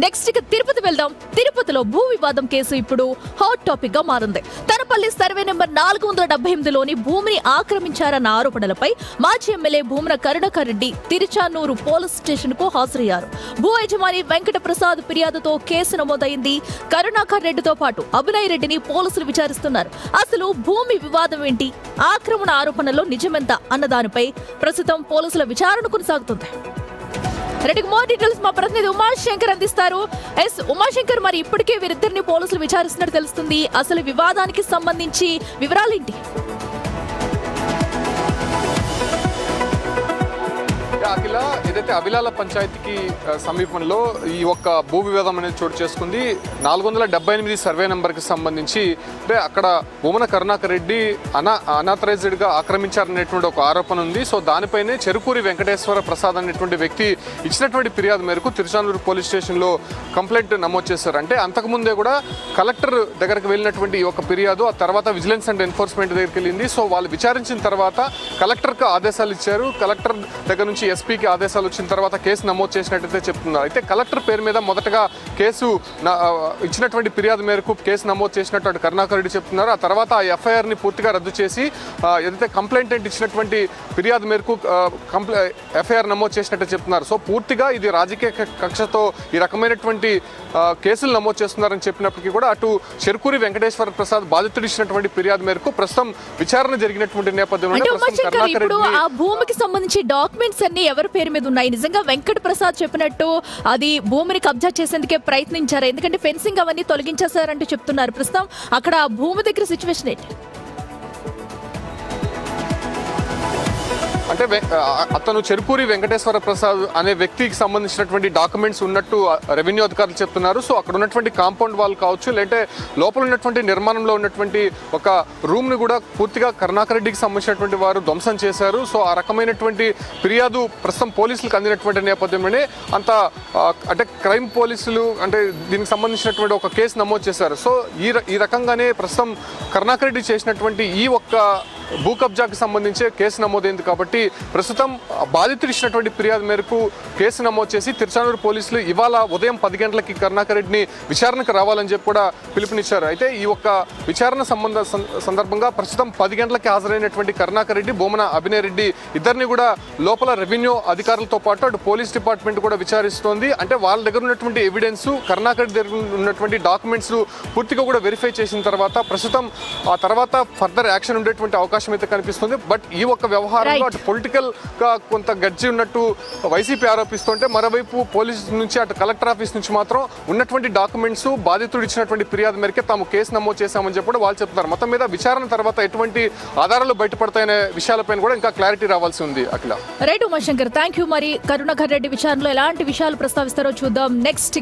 Next ఇక తిరుపతి వెళ్దాం. తిరుపతిలో భూ వివాదం కేసు ఇప్పుడు హాట్ టాపిక్ గా మారింది. తనపల్లి సర్వే నెంబర్ 478లోని భూమిని ఆక్రమించారన్న ఆరోపణలపై మాజీ MLA Bhumana Karunakar Reddy Tiruchanur police station కు హాజరయ్యారు. భూ యజమాని వెంకట ప్రసాద్ ఫిర్యాదుతో కేసు నమోదైంది. కరుణాకర్ రెడ్డితో పాటు అభినయ్ రెడ్డిని పోలీసులు విచారిస్తున్నారు. అసలు భూమి వివాదం ఏంటి, ఆక్రమణ ఆరోపణలో నిజమెంత అన్న దానిపై ప్రస్తుతం పోలీసుల విచారణ కొనసాగుతుంది. రెడ్డికి మోర్ డీటెయిల్స్ మా ప్రతినిధి ఉమాశంకర్ అందిస్తారు. ఉమాశంకర్, మరి ఇప్పటికే వీరిద్దరిని పోలీసులు విచారిస్తున్నట్టు తెలుస్తుంది. అసలు వివాదానికి సంబంధించి వివరాలేంటి? అఖిల, ఏదైతే అవిలాల పంచాయతీకి సమీపంలో ఈ ఒక్క భూ వివాదం అనేది చోటు చేసుకుంది. 478 సర్వే నెంబర్కి సంబంధించి అంటే అక్కడ భూమన కరుణాకర్ రెడ్డి అనాథరైజ్డ్గా ఆక్రమించారనేటువంటి ఒక ఆరోపణ ఉంది. సో దానిపైనే చెరుకూరి వెంకటేశ్వర ప్రసాద్ అనేటువంటి వ్యక్తి ఇచ్చినటువంటి ఫిర్యాదు మేరకు తిరుచానూరు పోలీస్ స్టేషన్లో కంప్లైంట్ నమోదు చేశారు. అంటే అంతకుముందే కూడా కలెక్టర్ దగ్గరకు వెళ్ళినటువంటి ఈ ఒక ఫిర్యాదు ఆ తర్వాత విజిలెన్స్ అండ్ ఎన్ఫోర్స్మెంట్ దగ్గరికి వెళ్ళింది. సో వాళ్ళు విచారించిన తర్వాత కలెక్టర్కి ఆదేశాలు ఇచ్చారు. కలెక్టర్ దగ్గర నుంచి ఎస్పీకి ఆదేశాలు వచ్చిన తర్వాత కేసు నమోదు చేసినట్టయితే చెప్తున్నారు. అయితే కలెక్టర్ పేరు మీద మొదటగా కేసు ఇచ్చినటువంటి ఫిర్యాదు మేరకు కేసు నమోదు చేసినట్టు అటు కరుణాకర్ రెడ్డి చెప్తున్నారు. ఆ తర్వాత ఆ ఎఫ్ఐఆర్ని పూర్తిగా రద్దు చేసి ఏదైతే కంప్లైంట్ ఇచ్చినటువంటి ఫిర్యాదు మేరకు ఎఫ్ఐఆర్ నమోదు చేసినట్టు చెప్తున్నారు. సో పూర్తిగా ఇది రాజకీయ కక్షతో ఈ రకమైనటువంటి కేసులు నమోదు చేస్తున్నారని చెప్పినప్పటికీ కూడా అటు చెరుకూరి వెంకటేశ్వర ప్రసాద్ బాధితుడు ఇచ్చినటువంటి ఫిర్యాదు మేరకు ప్రస్తుతం విచారణ జరిగినటువంటి నేపథ్యంలో ఆ భూమికి సంబంధించి డాక్యుమెంట్స్ అన్ని ఎవరి పేరు మీద ఉన్నాయి? నిజంగా వెంకట ప్రసాద్ చెప్పినట్టు అది భూమిని కబ్జా చేసేందుకే ప్రయత్నించారు, ఎందుకంటే ఫెన్సింగ్ అవన్నీ తొలగించేశారంటూ చెప్తున్నారు. ప్రస్తుతం అక్కడ ఆ భూమి దగ్గర సిచ్యువేషన్ ఏంటి? అంటే అతను చెరుకూరి వెంకటేశ్వర ప్రసాద్ అనే వ్యక్తికి సంబంధించినటువంటి డాక్యుమెంట్స్ ఉన్నట్టు రెవెన్యూ అధికారులు చెప్తున్నారు. సో అక్కడ ఉన్నటువంటి కాంపౌండ్ వాల్ కావచ్చు, లేదంటే లోపల ఉన్నటువంటి నిర్మాణంలో ఉన్నటువంటి ఒక రూమ్ని కూడా పూర్తిగా కరుణాకర్ రెడ్డికి సంబంధించినటువంటి వారు ధ్వంసం చేశారు. సో ఆ రకమైనటువంటి ఫిర్యాదు ప్రస్తుతం పోలీసులకు అందినటువంటి నేపథ్యంలోనే అంటే క్రైమ్ పోలీసులు అంటే దీనికి సంబంధించినటువంటి ఒక కేసు నమోదు చేశారు. సో ఈ రకంగానే ప్రస్తుతం కరుణాకర్ రెడ్డి చేసినటువంటి ఈ ఒక్క భూ కబ్జాకి సంబంధించి కేసు నమోదైంది. కాబట్టి ప్రస్తుతం బాధితులు ఇచ్చినటువంటి ఫిర్యాదు మేరకు కేసు నమోదు చేసి తిరుచానూరు పోలీసులు ఇవాళ ఉదయం 10 గంటలకి కరుణాకర్ రెడ్డిని విచారణకు రావాలని చెప్పి కూడా పిలుపునిచ్చారు. అయితే ఈ ఒక్క విచారణ సందర్భంగా ప్రస్తుతం 10 గంటలకి హాజరైనటువంటి కరుణాకర్ రెడ్డి, భూమన అభినయ్ రెడ్డి ఇద్దరిని కూడా లోపల రెవెన్యూ అధికారులతో పాటు అటు పోలీస్ డిపార్ట్మెంట్ కూడా విచారిస్తోంది. అంటే వాళ్ళ దగ్గర ఉన్నటువంటి ఎవిడెన్స్, కరుణాకర్ రెడ్డి దగ్గర ఉన్నటువంటి డాక్యుమెంట్స్ పూర్తిగా కూడా వెరిఫై చేసిన తర్వాత ప్రస్తుతం ఆ తర్వాత ఫర్దర్ యాక్షన్ ఉండేటువంటి అవకాశం అయితే కనిపిస్తుంది. బట్ ఈ ఒక్క వ్యవహారంలో అటు పొలిటికల్ గా కొంత గడ్జి ఉన్నట్టు వైసీపీ ఆరోపిస్తుంటే, మరోవైపు పోలీస్ నుంచి అటు కలెక్టర్ ఆఫీస్ నుంచి మాత్రం ఉన్నటువంటి డాక్యుమెంట్స్ బాధితుడు ఇచ్చినటువంటి ఫిర్యాదు మేరకే తాము కేసు నమోదు చేశామని చెప్పి వాళ్ళు చెప్తున్నారు. మొత్తం మీద విచారణ తర్వాత ఎటువంటి ఆధారాలు బయటపడతాయనే విషయాలపైన కూడా ఇంకా క్లారిటీ రావాల్సి ఉంది. అఖిల, రైట్ ఉమాశంకర్, థ్యాంక్ యూ. మరి కరుణాకర్ రెడ్డి విచారణలో ఎలాంటి విషయాలు ప్రస్తావిస్తారో చూద్దాం. నెక్స్ట్